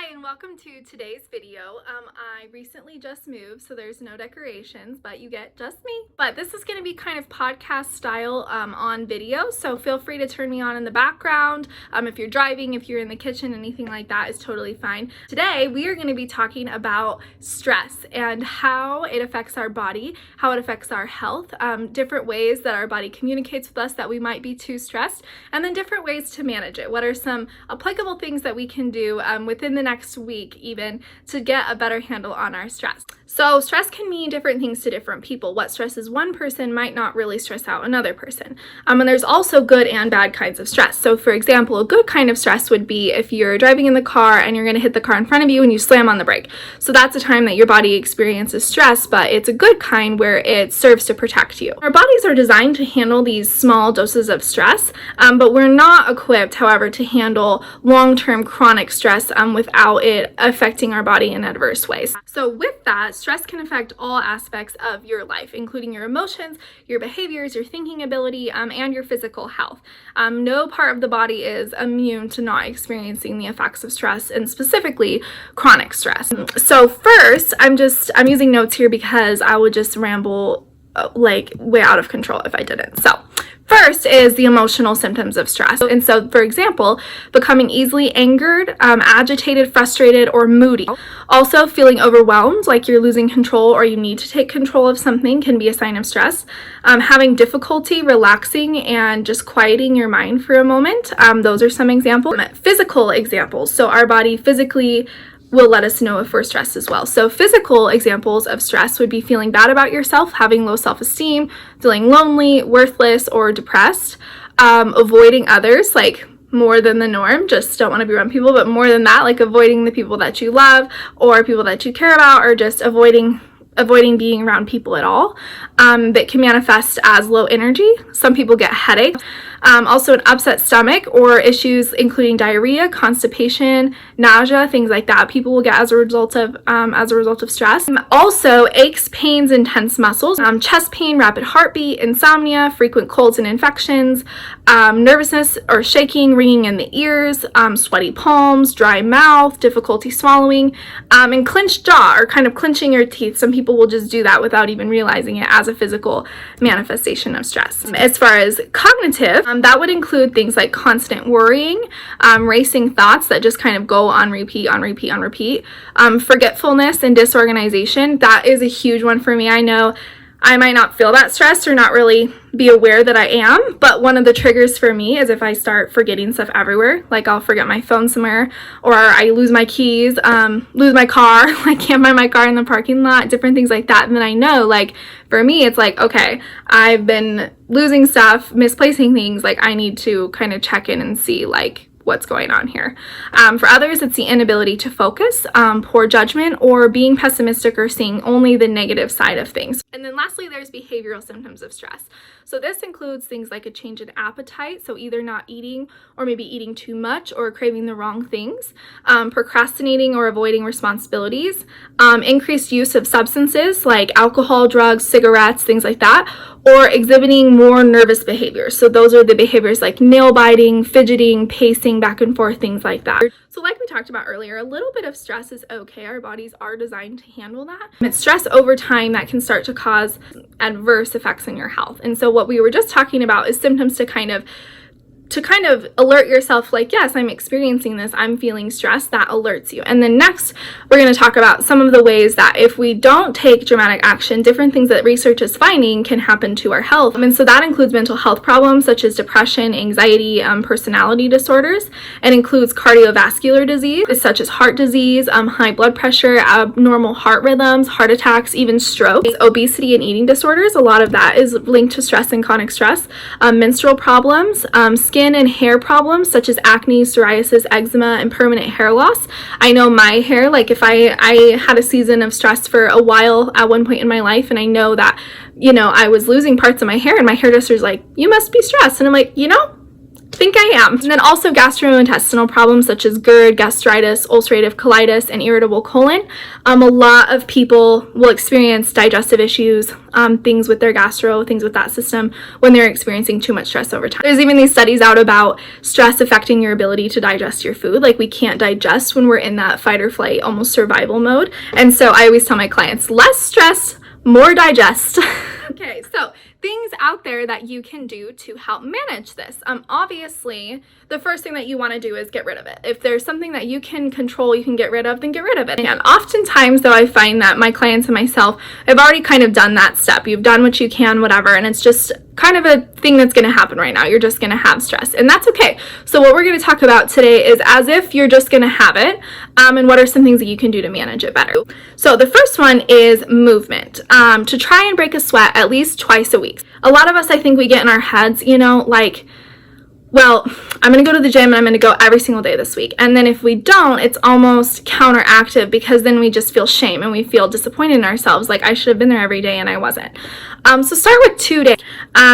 Hi and welcome to today's video. I recently just moved, so there's no decorations, but you get just me. But this is going to be kind of podcast style on video, so feel free to turn me on in the background. If you're driving, if you're in the kitchen, anything like that is totally fine. Today we are going to be talking about stress and how it affects our body, how it affects our health, different ways that our body communicates with us that we might be too stressed, and then different ways to manage it. What are some applicable things that we can do within the next week even to get a better handle on our stress. So stress can mean different things to different people. What stresses one person might not really stress out another person. And there's also good and bad kinds of stress. So for example, a good kind of stress would be if you're driving in the car and you're going to hit the car in front of you and you slam on the brake. So that's a time that your body experiences stress, but it's a good kind where it serves to protect you. Our bodies are designed to handle these small doses of stress, but we're not equipped, however, to handle long-term chronic stress without it affecting our body in adverse ways. So with that, stress can affect all aspects of your life, including your emotions, your behaviors, your thinking ability, and your physical health. No part of the body is immune to not experiencing the effects of stress, and specifically chronic stress. So first, I'm using notes here because I would just ramble like way out of control if I didn't. So first is the emotional symptoms of stress. And so, for example, becoming easily angered, agitated, frustrated, or moody. Also, feeling overwhelmed, like you're losing control or you need to take control of something, can be a sign of stress. Having difficulty relaxing and just quieting your mind for a moment. Those are some examples. Physical examples. So our body physically will let us know if we're stressed as well. So physical examples of stress would be feeling bad about yourself, having low self-esteem, feeling lonely, worthless, or depressed, avoiding others, like more than the norm, just don't want to be around people, but more than that, like avoiding the people that you love or people that you care about, or just avoiding being around people at all. That can manifest as low energy. Some people get headaches. Also an upset stomach or issues including diarrhea, constipation, nausea, things like that. People will get as a result of stress. Also aches, pains, and tense muscles, chest pain, rapid heartbeat, insomnia, frequent colds and infections, nervousness or shaking, ringing in the ears, sweaty palms, dry mouth, difficulty swallowing, and clenched jaw, or kind of clenching your teeth. Some people will just do that without even realizing it as a physical manifestation of stress. As far as cognitive, that would include things like constant worrying, racing thoughts that just kind of go on repeat, forgetfulness and disorganization. That is a huge one for me. I know I might not feel that stressed or not really be aware that I am, but one of the triggers for me is if I start forgetting stuff everywhere, like I'll forget my phone somewhere, or I lose my keys, lose my car, I can't find my car in the parking lot, different things like that. And then I know, like, for me, it's like, okay, I've been losing stuff, misplacing things, like I need to kind of check in and see, like, what's going on here. For others, it's the inability to focus, poor judgment, or being pessimistic or seeing only the negative side of things. And then lastly, there's behavioral symptoms of stress. So this includes things like a change in appetite, so either not eating or maybe eating too much or craving the wrong things, procrastinating or avoiding responsibilities, increased use of substances like alcohol, drugs, cigarettes, things like that, or exhibiting more nervous behaviors. So those are the behaviors like nail biting, fidgeting, pacing back and forth, things like that. So like we talked about earlier, a little bit of stress is okay. Our bodies are designed to handle that. It's stress over time that can start to cause adverse effects on your health. And so what we were just talking about is symptoms to kind of alert yourself, like, yes, I'm experiencing this, I'm feeling stressed. That alerts you. And then next, we're going to talk about some of the ways that if we don't take dramatic action, different things that research is finding can happen to our health. And so that includes mental health problems such as depression, anxiety, personality disorders. It includes cardiovascular disease such as heart disease, high blood pressure, abnormal heart rhythms, heart attacks, even stroke, obesity, and eating disorders. A lot of that is linked to stress and chronic stress. Menstrual problems, skin and hair problems such as acne, psoriasis, eczema, and permanent hair loss. I know my hair, like if I had a season of stress for a while at one point in my life, and I know that, I was losing parts of my hair, and my hairdresser's like, you must be stressed. And I'm like, think I am. And then also gastrointestinal problems such as GERD, gastritis, ulcerative colitis, and irritable colon. A lot of people will experience digestive issues, things with their gastro, things with that system when they're experiencing too much stress over time. There's even these studies out about stress affecting your ability to digest your food. Like, we can't digest when we're in that fight or flight, almost survival mode. And so I always tell my clients, less stress, more digest. Okay, so things out there that you can do to help manage this. Obviously, the first thing that you want to do is get rid of it. If there's something that you can control, you can get rid of, then get rid of it. And oftentimes, though, I find that my clients and myself have already kind of done that step. You've done what you can, whatever, and it's just kind of a thing that's going to happen right now. You're just going to have stress, and that's okay. So what we're going to talk about today is as if you're just going to have it, and what are some things that you can do to manage it better. So the first one is movement. To try and break a sweat at least twice a week. A lot of us, I think, we get in our heads, like, well, I'm going to go to the gym and I'm going to go every single day this week. And then if we don't, it's almost counteractive, because then we just feel shame and we feel disappointed in ourselves. Like, I should have been there every day and I wasn't. So start with 2 days.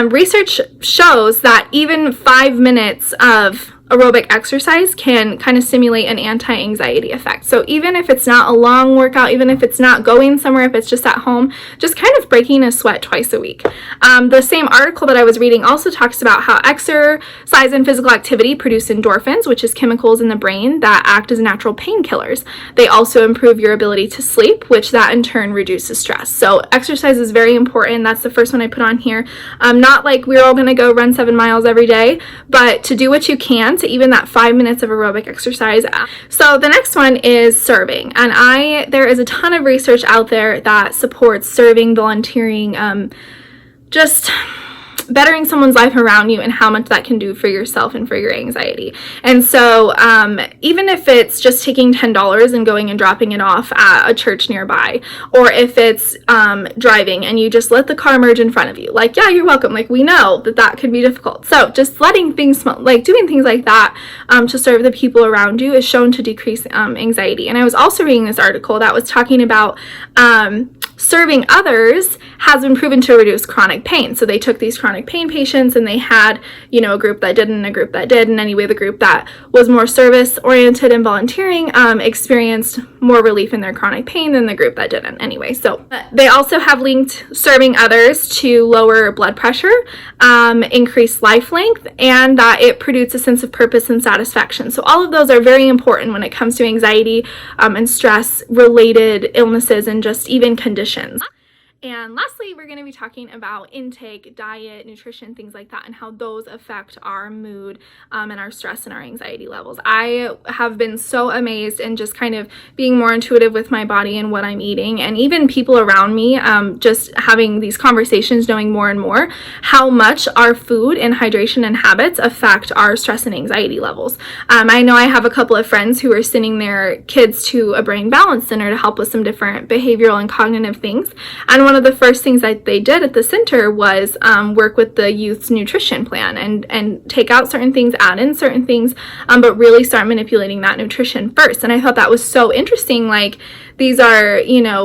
Research shows that even 5 minutes of aerobic exercise can kind of simulate an anti-anxiety effect. So even if it's not a long workout, even if it's not going somewhere, if it's just at home, just kind of breaking a sweat twice a week. The same article that I was reading also talks about how exercise and physical activity produce endorphins, which is chemicals in the brain that act as natural painkillers. They also improve your ability to sleep, which that in turn reduces stress. So exercise is very important. That's the first one I put on here. Not like we're all going to go run 7 miles every day, but to do what you can to even that 5 minutes of aerobic exercise. So the next one is serving, and there is a ton of research out there that supports serving, volunteering, just bettering someone's life around you and how much that can do for yourself and for your anxiety. And so even if it's just taking $10 and going and dropping it off at a church nearby, or if it's driving and you just let the car merge in front of you, like, yeah, you're welcome. Like, we know that that could be difficult. So just letting things like doing things like that to serve the people around you is shown to decrease anxiety. And I was also reading this article that was talking about serving others has been proven to reduce chronic pain. So they took these chronic pain patients and they had, a group that didn't and a group that did. And anyway, the group that was more service oriented and volunteering experienced more relief in their chronic pain than the group that didn't. Anyway, so they also have linked serving others to lower blood pressure, increase life length, and that it produces a sense of purpose and satisfaction. So all of those are very important when it comes to anxiety and stress related illnesses and just even conditions. And lastly, we're going to be talking about intake, diet, nutrition, things like that, and how those affect our mood and our stress and our anxiety levels. I have been so amazed in just kind of being more intuitive with my body and what I'm eating, and even people around me, just having these conversations, knowing more and more how much our food and hydration and habits affect our stress and anxiety levels. I know I have a couple of friends who are sending their kids to a brain balance center to help with some different behavioral and cognitive things. And one of the first things that they did at the center was work with the youth's nutrition plan and take out certain things, add in certain things, but really start manipulating that nutrition first. And I thought that was so interesting. Like, these are,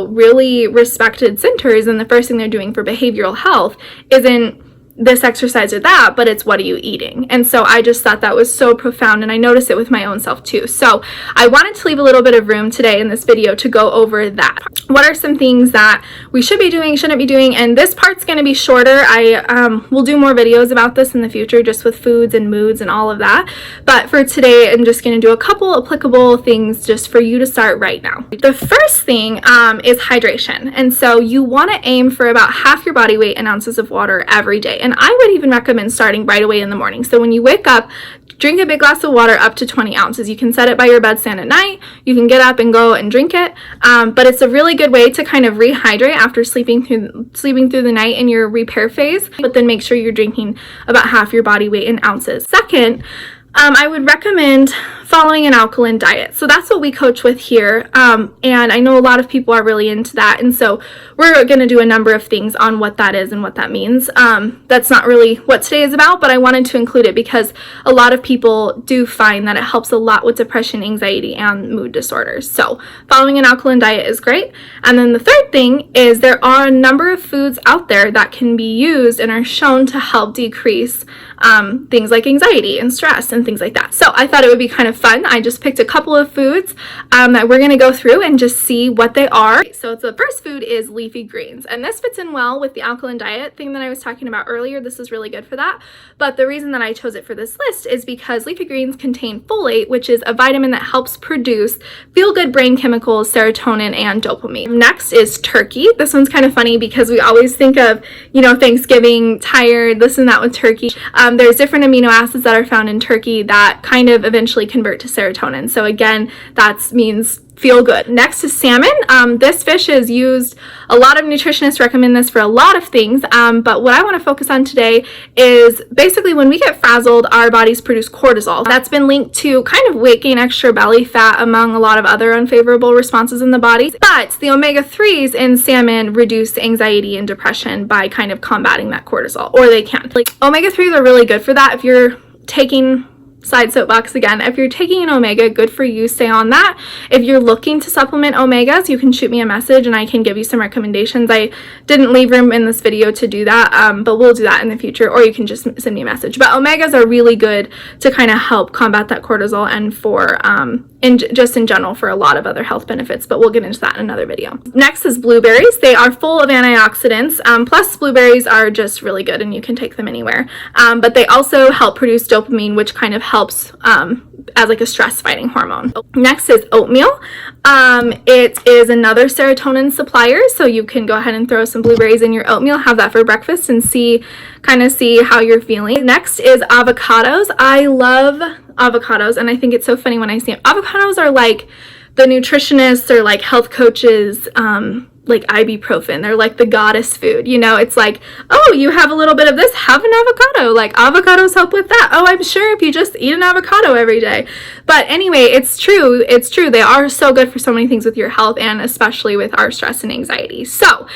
really respected centers, and the first thing they're doing for behavioral health isn't this exercise or that, but it's what are you eating? And so I just thought that was so profound, and I noticed it with my own self too. So I wanted to leave a little bit of room today in this video to go over that. What are some things that we should be doing, shouldn't be doing? And this part's going to be shorter. I will do more videos about this in the future, just with foods and moods and all of that. But for today, I'm just going to do a couple applicable things just for you to start right now. The first thing is hydration. And so you want to aim for about half your body weight in ounces of water every day. And I would even recommend starting right away in the morning. So when you wake up, drink a big glass of water up to 20 ounces. You can set it by your bedstand at night. You can get up and go and drink it. But it's a really good way to kind of rehydrate after sleeping through the night in your repair phase. But then make sure you're drinking about half your body weight in ounces. Second, I would recommend following an alkaline diet. So that's what we coach with here, and I know a lot of people are really into that, and so we're going to do a number of things on what that is and what that means. That's not really what today is about, but I wanted to include it because a lot of people do find that it helps a lot with depression, anxiety, and mood disorders. So following an alkaline diet is great. And then the third thing is there are a number of foods out there that can be used and are shown to help decrease things like anxiety and stress and things like that. So I thought it would be kind of fun. I just picked a couple of foods that we're going to go through and just see what they are. So the first food is leafy greens, and this fits in well with the alkaline diet thing that I was talking about earlier. This is really good for that. But the reason that I chose it for this list is because leafy greens contain folate, which is a vitamin that helps produce feel-good brain chemicals, serotonin, and dopamine. Next is turkey. This one's kind of funny because we always think of, you know, Thanksgiving, tired, this and that with turkey. There's different amino acids that are found in turkey that kind of eventually convert to serotonin. So again, that means feel good. Next is salmon. This fish is used, a lot of nutritionists recommend this for a lot of things, but what I want to focus on today is basically when we get frazzled, our bodies produce cortisol. That's been linked to kind of weight gain, extra belly fat, among a lot of other unfavorable responses in the body. But the omega-3s in salmon reduce anxiety and depression by kind of combating that cortisol, or they can. Like, omega-3s are really good for that. If you're taking, side soapbox again, if you're taking an omega, good for you, stay on that. If you're looking to supplement omegas, you can shoot me a message and I can give you some recommendations. I didn't leave room in this video to do that, but we'll do that in the future, or you can just send me a message. But omegas are really good to kind of help combat that cortisol and for just in general for a lot of other health benefits, but we'll get into that in another video. Next is blueberries. They are full of antioxidants, plus blueberries are just really good and you can take them anywhere, but they also help produce dopamine, which kind of helps as like a stress fighting hormone. Next is oatmeal. It is another serotonin supplier, so you can go ahead and throw some blueberries in your oatmeal, have that for breakfast, and see how you're feeling. Next is avocados. I love avocados, and I think it's so funny when I see them. Avocados are like the nutritionists or like health coaches like ibuprofen. They're like the goddess food, you know. It's like, oh, you have a little bit of this, have an avocado. Like, avocados help with that. Oh, I'm sure if you just eat an avocado every day. But anyway, it's true. They are so good for so many things with your health, and especially with our stress and anxiety. So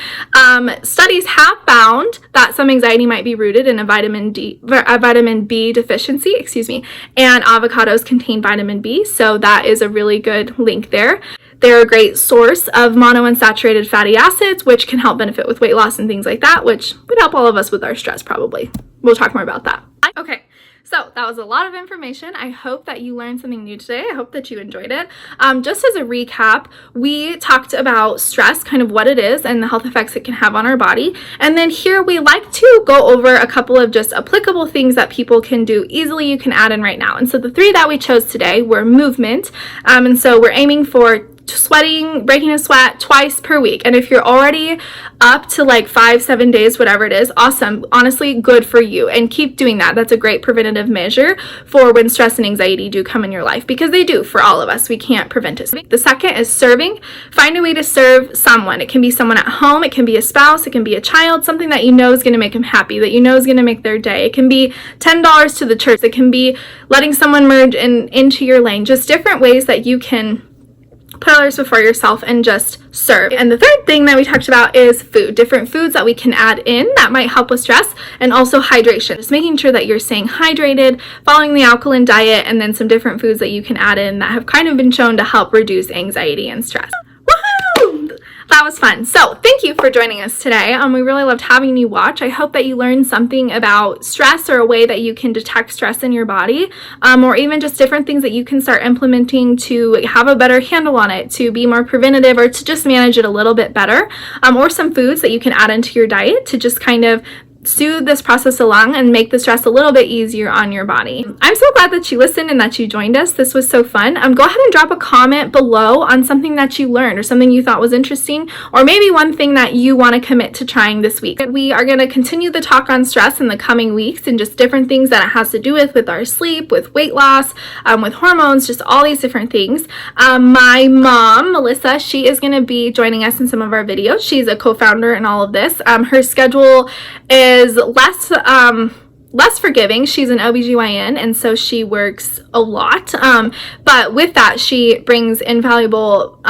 studies have found that some anxiety might be rooted in a vitamin B deficiency, and avocados contain vitamin B, so that is a really good link there. They're a great source of monounsaturated fatty acids, which can help benefit with weight loss and things like that, which would help all of us with our stress probably. We'll talk more about that. Okay, so that was a lot of information. I hope that you learned something new today. I hope that you enjoyed it. Just as a recap, we talked about stress, kind of what it is and the health effects it can have on our body. And then here we like to go over a couple of just applicable things that people can do easily, you can add in right now. And so the three that we chose today were movement. And so we're aiming for sweating, breaking a sweat twice per week. And if you're already up to like 5-7 days, whatever it is, awesome. Honestly, good for you. And keep doing that. That's a great preventative measure for when stress and anxiety do come in your life, because they do for all of us. We can't prevent it. The second is serving. Find a way to serve someone. It can be someone at home. It can be a spouse. It can be a child. Something that you know is going to make them happy, that you know is going to make their day. It can be $10 to the church. It can be letting someone merge into your lane. Just different ways that you can put others before yourself and just serve. And the third thing that we talked about is food. Different foods that we can add in that might help with stress, and also hydration. Just making sure that you're staying hydrated, following the alkaline diet, and then some different foods that you can add in that have kind of been shown to help reduce anxiety and stress. Woohoo! That was fun. So thank you for joining us today. We really loved having you watch. I hope that you learned something about stress, or a way that you can detect stress in your body, or even just different things that you can start implementing to have a better handle on it, to be more preventative, or to just manage it a little bit better, or some foods that you can add into your diet to just kind of soothe this process along and make the stress a little bit easier on your body. I'm so glad that you listened and that you joined us. This was so fun. Go ahead and drop a comment below on something that you learned or something you thought was interesting, or maybe one thing that you want to commit to trying this week. We are going to continue the talk on stress in the coming weeks, and just different things that it has to do with our sleep, with weight loss, with hormones, just all these different things. My mom, Melissa, she is going to be joining us in some of our videos. She's a co-founder in all of this. Her schedule is less less forgiving. She's an OBGYN, and so she works a lot. But with that, she brings invaluable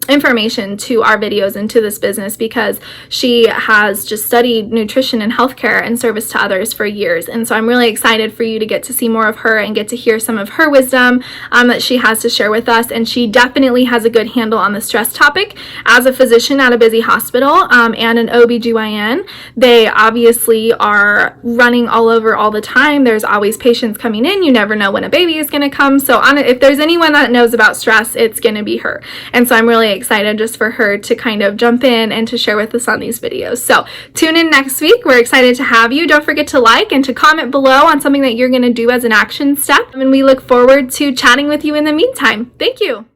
information to our videos and to this business because she has just studied nutrition and healthcare and service to others for years. And so I'm really excited for you to get to see more of her and get to hear some of her wisdom that she has to share with us. And she definitely has a good handle on the stress topic. As a physician at a busy hospital and an OBGYN, they obviously are running all over all the time. There's always patients coming in. You never know when a baby is going to come. So if there's anyone that knows about stress, it's going to be her. And so I'm really excited just for her to kind of jump in and to share with us on these videos. So tune in next week. We're excited to have you. Don't forget to like and to comment below on something that you're going to do as an action step. And we look forward to chatting with you in the meantime. Thank you.